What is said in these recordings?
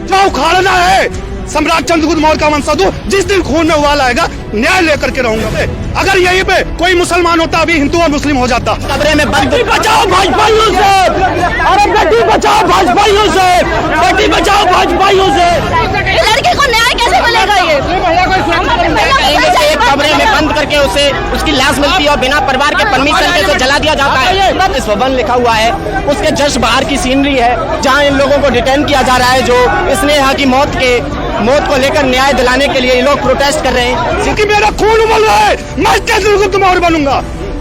जो उखाड़ना है सम्राट चंद्रगुप्त मौर्य का वंशज हूँ। जिस दिन खून में उबाल आएगा न्याय लेकर के रहूंगा मैं। अगर यहीं पे कोई मुसलमान होता अभी हिंदू और मुस्लिम हो जाता। कमरे में बंद बचाओ भाजपाइयों से, अरे बेटी बचाओ भाजपाइयों से, बेटी बचाओ भाजपाइयों से। लड़के को न्याय कैसे मिलेगा? ये कहेंगे कि एक कमरे में बंद करके उसे उसकी लाश मिलती है और बिना परिवार के परमिशन के उसे जला दिया जाता है। इस भवन लिखा हुआ है, उसके जस्ट बाहर की सीनरी है जहां इन लोगों को डिटेन किया जा रहा है, जो स्नेहा की मौत को लेकर न्याय दिलाने के लिए ये लोग प्रोटेस्ट कर रहे हैं। क्योंकि मेरा खून उबल रहा है, मैं चंद्रगुप्त मौर्य बनूंगा,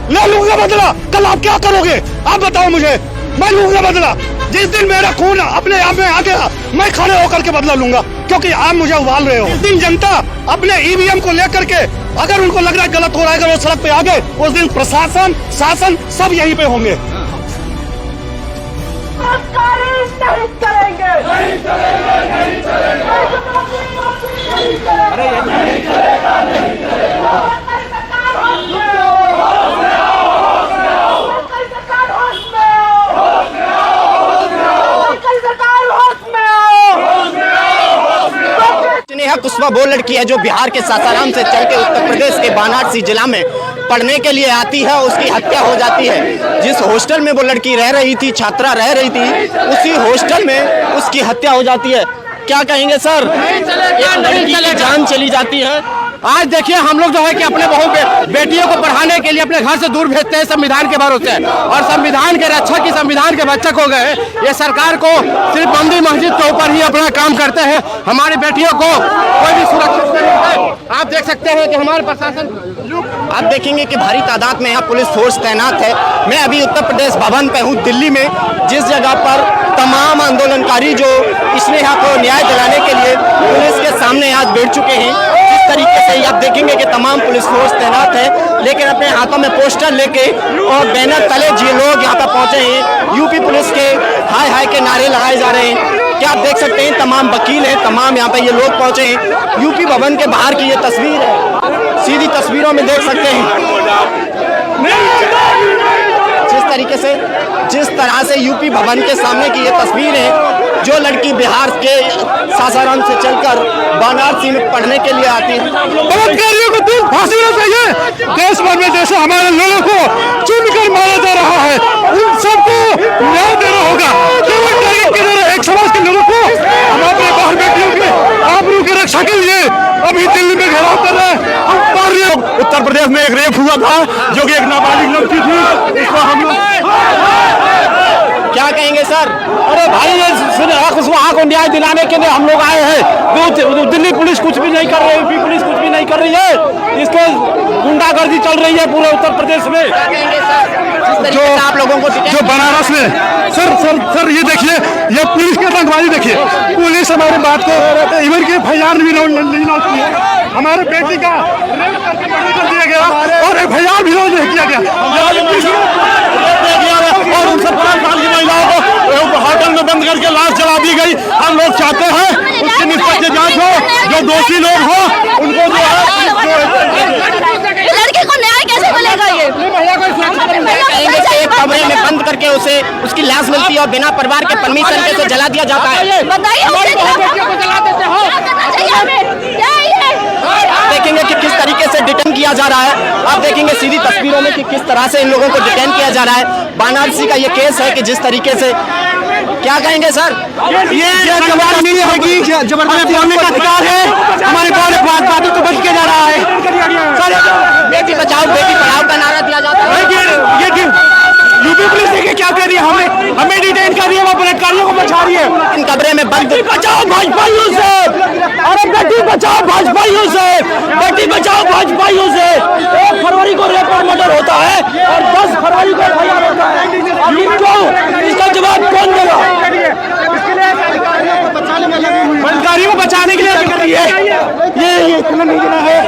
ले लूंगा बदला। कल आप क्या करोगे आप बताओ मुझे, मैं लूंगा बदला। जिस दिन मेरा खून अपने आप में आ गया मैं खड़े होकर के बदला लूंगा, क्योंकि आप मुझे उबाल रहे हो। जिस दिन जनता अपने ईवीएम को लेकर के अगर उनको लग रहा है गलत हो रहा है, अगर वो सड़क पे आ गए, उस दिन प्रशासन शासन सब यहीं पे होंगे। स्नेहा कुशवाहा वो लड़की है जो बिहार के सासाराम से चल के उत्तर प्रदेश के वाराणसी जिला में पढ़ने के लिए आती है, उसकी हत्या हो जाती है। जिस हॉस्टल में वो लड़की रह रही थी, छात्रा रह रही थी, उसी हॉस्टल में उसकी हत्या हो जाती है। क्या कहेंगे सर, एक लड़की की जान चली जाती है। आज देखिए हम लोग जो है कि अपने बहू बेटियों को पढ़ाने के लिए अपने घर से दूर भेजते हैं संविधान के भरोसे, और संविधान के रक्षक की संविधान के रक्षक हो गए। ये सरकार को सिर्फ मंदिर मस्जिद के ऊपर ही अपना काम करते हैं, हमारी बेटियों को कोई भी सुरक्षित नहीं है। आप देख सकते हैं कि हमारे प्रशासन, आप देखेंगे कि भारी तादाद में यहाँ पुलिस फोर्स तैनात है। मैं अभी उत्तर प्रदेश भवन पे हूँ दिल्ली में, जिस जगह पर तमाम आंदोलनकारी जो स्नेहा को न्याय दिलाने के लिए पुलिस के सामने आज बैठ चुके हैं। इस तरीके से आप देखेंगे कि तमाम पुलिस फोर्स तैनात है, लेकिन अपने हाथों में पोस्टर लेके और बैनर तले जी लोग यहाँ पर पहुंचे हैं। यूपी पुलिस के हाय हाय के नारे लगाए जा रहे हैं। क्या आप देख सकते हैं तमाम वकील हैं, तमाम यहाँ पे ये लोग पहुंचे हैं। यूपी भवन के बाहर की ये तस्वीर है, सीधी तस्वीरों में देख सकते हैं जिस तरह से यूपी भवन के सामने की ये तस्वीर है। जो लड़की बिहार के सासाराम से चलकर वाराणसी में पढ़ने के लिए आती है, बलात्कारियों को दूर फांसी होना चाहिए। देश भर में जैसे हमारे लोगों को चुनकर मारा जा रहा है, उन सबको न्याय देना होगा। केवल टैरिफ की तरह एक समाज के लोगों को हम अपने बाहर बेटियों के आबरू की रक्षा के लिए अभी दिल्ली में घेराव कर रहे हैं। हम मार रहे हैं। उत्तर प्रदेश में एक रेप हुआ था जो कि एक नाबालिग लड़की थी, इसको हम लोग क्या कहेंगे सर? अरे भाई ये स्नेहा कुशवाहा को न्याय दिलाने के लिए हम लोग आए हैं। दिल्ली पुलिस कुछ भी नहीं कर रही है, यूपी पुलिस कुछ भी नहीं कर रही है, इसके गुंडागर्दी चल रही है पूरे उत्तर प्रदेश में। जो आप लोगों को जो बनारस में सर ये देखिए, ये पुलिस की आतंकवादी देखिए। पुलिस हमारी बात को इवन की FIR भी नहीं लौटती है। हमारे बेटी का रेप करके बंद कर दिया गया और FIR भी नहीं किया गया। और उन 17 साल की महिलाओं को होटल में बंद करके लाश जला दी गई। हम लोग चाहते हैं उसकी निष्पक्ष जांच हो, जो दोषी लोग हो उनको जो है। लड़के को न्याय कैसे मिलेगा? ये कहेंगे कि एक कमरे में बंद करके उसे उसकी लाश मिलती है और बिना परिवार के परमिशन के उसे जला दिया जाता है। देखेंगे कि किस तरीके से डिटेन किया जा रहा है। आप देखेंगे सीधी तस्वीरों में कि किस तरह से इन लोगों को डिटेन किया जा रहा है। वाराणसी का ये केस है कि जिस तरीके से, क्या कहेंगे सर? ये जबरदस्ती है कि जबरदस्ती बोलने का अधिकार है। हमारे बातों को बच के जा रहा है सर। बेटी बचाओ बेटी पढ़ाओ का नारा दिया जाता है। ये यूपी पुलिस देखिए क्या कर रही है, हमें डिटेन कर रही है, वो बलात्कारियों को बचा रही है। इन कमरे में बंद बचाओ भाजपाइयों से, अरे बेटी बचाओ भाजपाइयों से, बेटी बचाओ भाजपाइयों से। 1 फरवरी को रेप और मर्डर होता है और 10 फरवरी को FIR होता है। आखिर क्यों? इसका जवाब कौन देगा? बलात्कारियों को बचाने के लिए कर रही है। ये इतना नहीं देना है।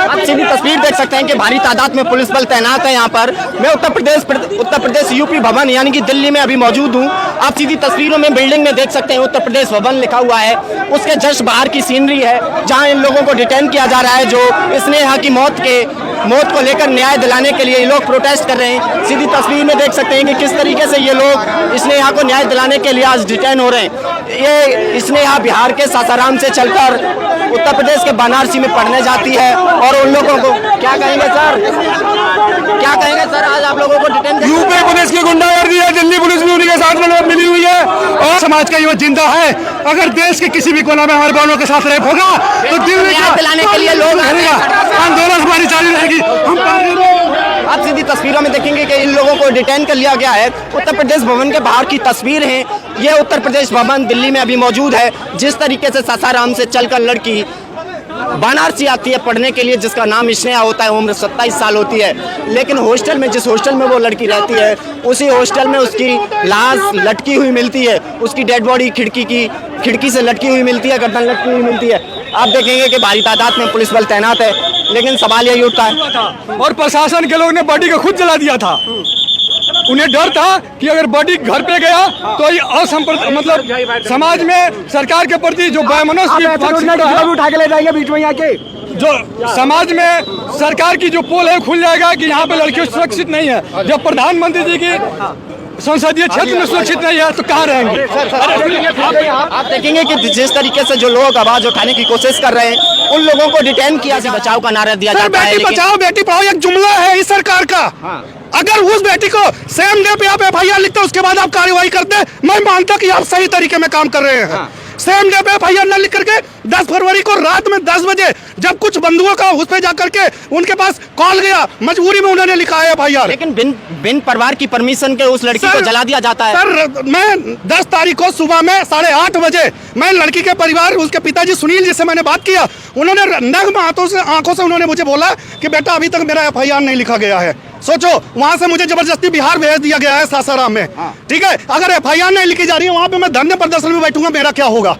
आप सीधी तस्वीर देख सकते हैं कि भारी तादाद में पुलिस बल तैनात है यहाँ पर। मैं उत्तर प्रदेश यूपी भवन यानी कि दिल्ली में अभी मौजूद हूँ। आप सीधी तस्वीरों में बिल्डिंग में देख सकते हैं उत्तर प्रदेश भवन लिखा हुआ है। उसके जस्ट बाहर की सीनरी है जहाँ इन लोगों को डिटेन किया जा रहा है, जो स्नेहा की मौत को लेकर न्याय दिलाने के लिए ये लोग प्रोटेस्ट कर रहे हैं। सीधी तस्वीर में देख सकते हैं कि किस तरीके से ये लोग स्नेहा को न्याय दिलाने के लिए आज डिटेन हो रहे हैं। ये स्नेहा बिहार के सासाराम से चलकर उत्तर प्रदेश के बनारसी में पढ़ने जाती है और उन लोगों को क्या कहेंगे सर आज आप लोगों को डिटेन यूपी पुलिस की गुंडागर्दी है, दिल्ली पुलिस भी उन्हीं के साथ में मिली हुई है और समाज का युवा जिंदा है। अगर देश के किसी भी कोना में हमारे बहनों के साथ रेप होगा तो दिल्ली न्याय दिलाने के लिए लोग आंदोलन हमारी जारी रहेगी। आप सीधी तस्वीरों में देखेंगे कि इन लोगों को डिटेन कर लिया गया है। उत्तर प्रदेश भवन के बाहर की तस्वीर है। ये उत्तर प्रदेश भवन दिल्ली में अभी मौजूद है। जिस तरीके से सासाराम से चलकर लड़की बनारसी आती है पढ़ने के लिए, जिसका नाम स्नेहा होता है, उम्र 27 साल होती है, लेकिन हॉस्टल में जिस हॉस्टल में वो लड़की रहती है उसी हॉस्टल में उसकी लाश लटकी हुई मिलती है। उसकी डेड बॉडी खिड़की से लटकी हुई मिलती है, गर्दन लटकी हुई मिलती है। आप देखेंगे कि भारी तादाद में पुलिस बल तैनात है, लेकिन सवाल यही उठता है और प्रशासन के लोग ने बॉडी को खुद जला दिया था। उन्हें डर था कि अगर बॉडी घर पे गया तो ये मतलब समाज में सरकार के प्रति जो उठा के ले जाएंगे बीच में यहाँ के जो समाज में सरकार की जो पोल है खुल जाएगा कि यहाँ पे लड़कियों सुरक्षित नहीं है। जब प्रधानमंत्री जी की संसदीय क्षेत्र में सुरक्षित नहीं है तो कहाँ रहेंगे? आप देखेंगे कि जिस तरीके से जो लोग आवाज उठाने की कोशिश कर रहे हैं उन लोगों को डिटेन किया, बचाव का नारा दिया जाता है। बेटी बचाओ बेटी पढ़ाओ एक जुमला है इस सरकार का। अगर उस बेटी को सेम डे पे आप FIR लिखते उसके बाद आप कार्रवाई करते, मैं मानता कि आप सही तरीके में काम कर रहे हैं। सेम डे पे FIR न लिख करके 10 फरवरी को रात में 10 बजे जब कुछ बंधुओं का उस पे जा करके उनके पास कॉल गया, मजबूरी में उन्होंने लिखा है FIR। लेकिन बिन परिवार की परमिशन के उस लड़की को जला दिया जाता है। सर मैं 10 तारीख को सुबह में 8:30 बजे मैं लड़की के परिवार उसके पिताजी सुनील जी से मैंने बात किया। उन्होंने नग्न आंखों से उन्होंने मुझे बोला कि बेटा अभी तक मेरा FIR नहीं लिखा गया है। सोचो, वहां से मुझे जबरदस्ती बिहार भेज दिया गया है सासाराम में। ठीक है, अगर FIR नहीं लिखी जा रही है वहां पे मैं धरने प्रदर्शन में बैठूंगा, मेरा क्या होगा?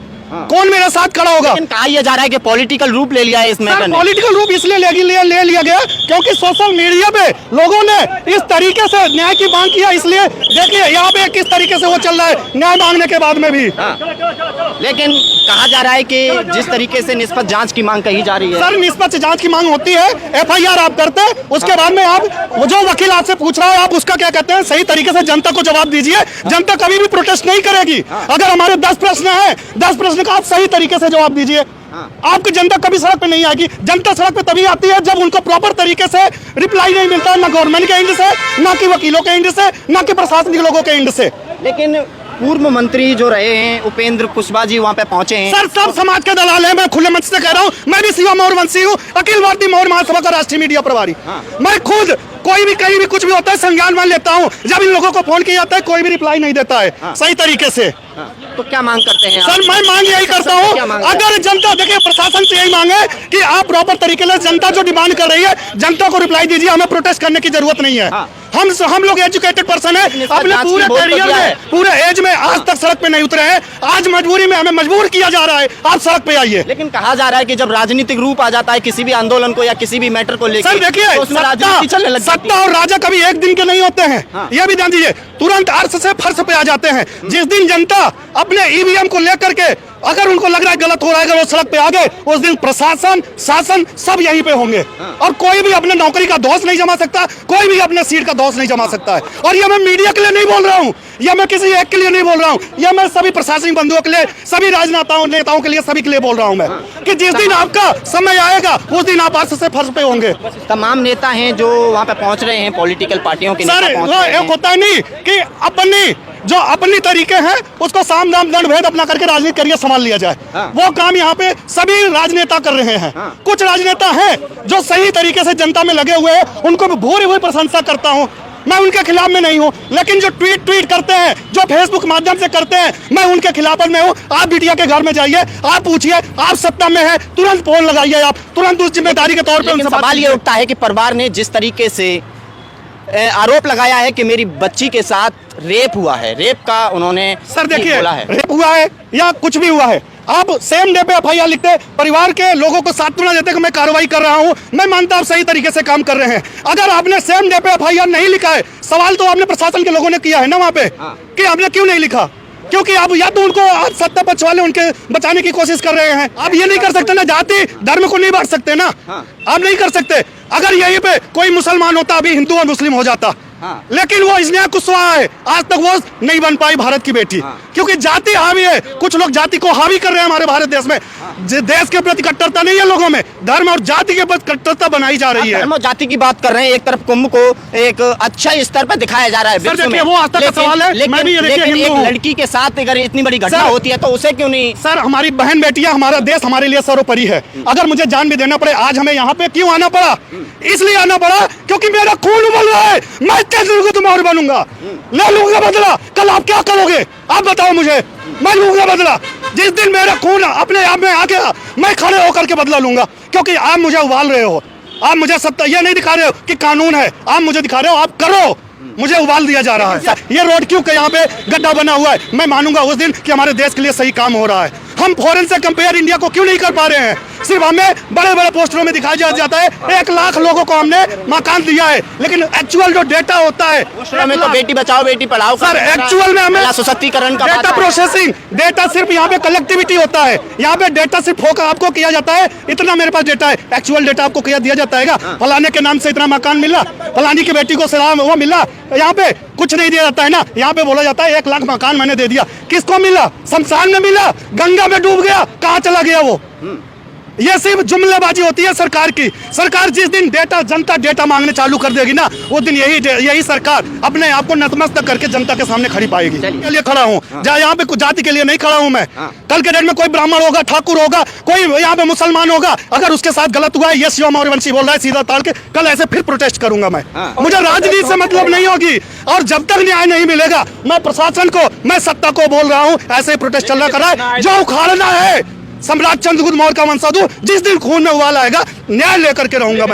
कौन मेरे साथ खड़ा होगा? लेकिन कहा यह जा रहा है कि पॉलिटिकल रूप ले लिया है इसमें। पॉलिटिकल रूप इसलिए ले लिया गया क्योंकि सोशल मीडिया पे लोगों ने इस तरीके से न्याय की मांग किया। इसलिए देखिए यहाँ पे किस तरीके से वो चल रहा है न्याय मांगने के बाद में भी। लेकिन कहा जा रहा है कि जिस तरीके से निष्पक्ष जांच की मांग कही जा रही है। सर निष्पक्ष जांच की मांग होती है, FIR आप करते, उसके बाद में आप जो वकील आपसे पूछ रहा है आप उसका क्या कहते हैं सही तरीके से जनता को जवाब दीजिए। जनता कभी भी प्रोटेस्ट नहीं करेगी। अगर हमारे 10 प्रश्न है, 10 प्रश्न का आप सही तरीके से जवाब दीजिए। आपकी जनता कभी सड़क पे नहीं आएगी। जनता सड़क पे तभी आती है जब उनको प्रॉपर तरीके से रिप्लाई नहीं मिलता, ना गवर्नमेंट के एंड से, ना कि वकीलों के एंड से, ना कि प्रशासनिक लोगों के एंड से। लेकिन पूर्व मंत्री जो रहे हैं उपेंद्र कुशवाहा जी वहाँ पे पहुंचे हैं। सर सब समाज के दलाल हैं, मैं खुले मंच से कह रहा हूँ। मैं भी शिवा मौर्यवंशी हूँ, अखिल भारतीय मौर्य महासभा का राष्ट्रीय मीडिया प्रभारी। मैं खुद कोई भी कहीं भी कुछ भी होता है संज्ञान मान लेता हूँ। जब इन लोगों को फोन किया जाता है कोई भी रिप्लाई नहीं देता है सही तरीके से। तो क्या मांग करते हैं सर? मैं मांग यही करता हूँ, अगर जनता देखिए प्रशासन से यही मांगे कि आप प्रॉपर तरीके से जनता जो डिमांड कर रही है जनता को रिप्लाई दीजिए। हमें प्रोटेस्ट करने की जरूरत नहीं है। हम लोग एजुकेटेड पर्सन है, अपने पूरे करियर में पूरे एज में आज तक सड़क पे नहीं उतरे हैं। आज मजबूरी में हमें मजबूर किया जा रहा है आप सड़क पे आइए। लेकिन कहा जा रहा है कि जब राजनीतिक रूप आ जाता है किसी भी आंदोलन को या किसी भी मैटर को लेकर, सर देखिए सत्ता और राजा कभी एक दिन के नहीं होते हैं। ये भी ध्यान दीजिए, तुरंत अर्श से फर्श पे आ जाते हैं। जिस दिन जनता अपने EVM को लेकर के अगर उनको लग रहा है गलत हो रहा है, अगर वो सड़क पे आ गए उस दिन प्रशासन शासन सब यहीं पे होंगे और कोई भी अपने नौकरी का दोष नहीं जमा सकता, कोई भी अपने सीट का दोष नहीं जमा सकता है। और ये मैं मीडिया के लिए नहीं बोल रहा हूँ, ये मैं किसी एक के लिए नहीं बोल रहा हूँ, ये मैं सभी प्रशासनिक बंधुओं के लिए, सभी राजनेताओं नेताओं के लिए, सभी के लिए बोल रहा हूँ मैं कि जिस दिन आपका समय आएगा उस दिन आप अर्श से फर्श पे होंगे। तमाम नेता हैं जो वहाँ पे पहुँच रहे हैं, पॉलिटिकल पार्टियों के सर एक होता है नहीं कि अपनी तरीके हैं उसको साम दाम दंड भेद अपना करके राजनीति करियर संभाल लिया जाए। वो काम यहाँ पे सभी राजनेता कर रहे हैं। कुछ राजनेता हैं जो सही तरीके से जनता में लगे हुए हैं, उनको भी भूरी हुई प्रशंसा करता हूँ। मैं उनके खिलाफ में नहीं हूँ, लेकिन जो ट्वीट करते हैं, जो फेसबुक माध्यम से करते हैं, मैं उनके खिलाफ में हूँ। आप बिटिया के घर में जाइए, आप पूछिए, आप सत्ता में है, तुरंत फोन लगाइए, आप तुरंत उस जिम्मेदारी के तौर पर उनसे सवाल ये उठता है कि परिवार ने जिस तरीके से आरोप लगाया है कि मेरी बच्ची के साथ रेप हुआ है, रेप का उन्होंने सर देखिए रेप हुआ है या कुछ भी हुआ है, आप सेम डे पे एफआईआर लिखते, परिवार के लोगों को सांत्वना देते कि मैं कार्रवाई कर रहा हूं, मैं मानता आप सही तरीके से काम कर रहे हैं। अगर आपने सेम डे पे एफआईआर नहीं लिखा है, सवाल तो आपने प्रशासन के लोगों ने किया है ना वहां पे कि आपने क्यों नहीं लिखा, क्योंकि आप या तो उनको आप सत्ता पक्ष वाले उनके बचाने की कोशिश कर रहे हैं। आप ये नहीं कर सकते ना, जाति धर्म को नहीं बांट सकते ना, आप नहीं कर सकते। अगर यहीं पे कोई मुसलमान होता अभी हिंदू और मुस्लिम हो जाता, लेकिन वो स्नेहा कुशवाहा है, आज तक वो नहीं बन पाई भारत की बेटी, क्योंकि जाति हावी है। कुछ लोग जाति को हावी कर रहे हैं हमारे भारत देश में। देश के प्रति कट्टरता नहीं है लोगों में, धर्म और जाति के प्रति कट्टरता बनाई जा रही है। धर्म और जाति की बात कर रहे हैं, एक तरफ कुंभ को एक अच्छे स्तर पर दिखाया जा रहा है विश्व में। वो आस्था का सवाल है, मैं भी ये देखिए लेकिन हिंदू एक हूं। लड़की के साथ अगर इतनी बड़ी घटना होती है तो उसे क्यों नहीं? सर, हमारी बहन बेटियां, हमारा देश हमारे लिए सर्वोपरि है। अगर मुझे जान भी देना पड़े, आज हमें यहाँ पे क्यों आना पड़ा? इसलिए आना पड़ा क्योंकि मेरा खून उबल रहा है। मैं तेज बनूंगा, ले लूंगा बदला। कल आप क्या करोगे आप बताओ मुझे, मैं लूंगा बदला। जिस दिन मेरा खून अपने आप में आ गया, मैं खड़े होकर के बदला लूंगा, क्योंकि आप मुझे उबाल रहे हो। आप मुझे सत्ता ये नहीं दिखा रहे हो कि कानून है, आप मुझे दिखा रहे हो आप करो, मुझे उबाल दिया जा रहा है। ये रोड क्यों यहाँ पे गड्ढा बना हुआ है, मैं मानूंगा उस दिन कि हमारे देश के लिए सही काम हो रहा है। हम फॉरेन से कंपेयर इंडिया को क्यों नहीं कर पा रहे हैं? सिर्फ हमें बड़े बड़े पोस्टरों में दिखाया जाता है 1 लाख लोगों को हमने मकान दिया है, लेकिन एक्चुअल जो डेटा होता है हमें तो बेटी बचाओ बेटी पढ़ाओ सर, एक्चुअल में हमें सशक्तिकरण का डेटा प्रोसेसिंग, डेटा सिर्फ यहाँ पे कलेक्टिविटी होता है। यहाँ पे डेटा सिर्फ होकर आपको किया जाता है, इतना मेरे पास डेटा है। एक्चुअल डेटा आपको किया दिया जाता है, फलाने के नाम से इतना मकान मिला, फलानी की बेटी को सलाम वो मिला, यहाँ पे कुछ नहीं दिया जाता है ना। यहाँ पे बोला जाता है 1 लाख मकान मैंने दे दिया। किसको मिला? शमशान में मिला, गंगा में डूब गया, कहाँ चला गया वो? ये सिर्फ जुमलेबाजी होती है सरकार की। सरकार जिस दिन जनता डेटा मांगने चालू कर देगी ना, वो दिन यही सरकार अपने आप को नतमस्तक करके जनता के सामने खड़ी पाएगी। के लिए खड़ा हूँ, यहाँ पे कुछ जाति के लिए नहीं खड़ा हूँ मैं। कल के डेट में कोई ब्राह्मण होगा, ठाकुर होगा, कोई यहाँ पे मुसलमान होगा, अगर उसके साथ गलत हुआ है, ये शिवम और वंशी बोल रहा है सीधा ताड़ के, कल ऐसे फिर प्रोटेस्ट करूंगा मैं। मुझे राजनीति से मतलब नहीं होगी, और जब तक न्याय नहीं मिलेगा, मैं प्रशासन को, मैं सत्ता को बोल रहा हूँ, ऐसे प्रोटेस्ट चल रहा है। जो उखाड़ना है सम्राट चंद्रगुप्त मौर्य का वंशज हूं, जिस दिन खून में उबाल आएगा, न्याय लेकर के रहूंगा मैं।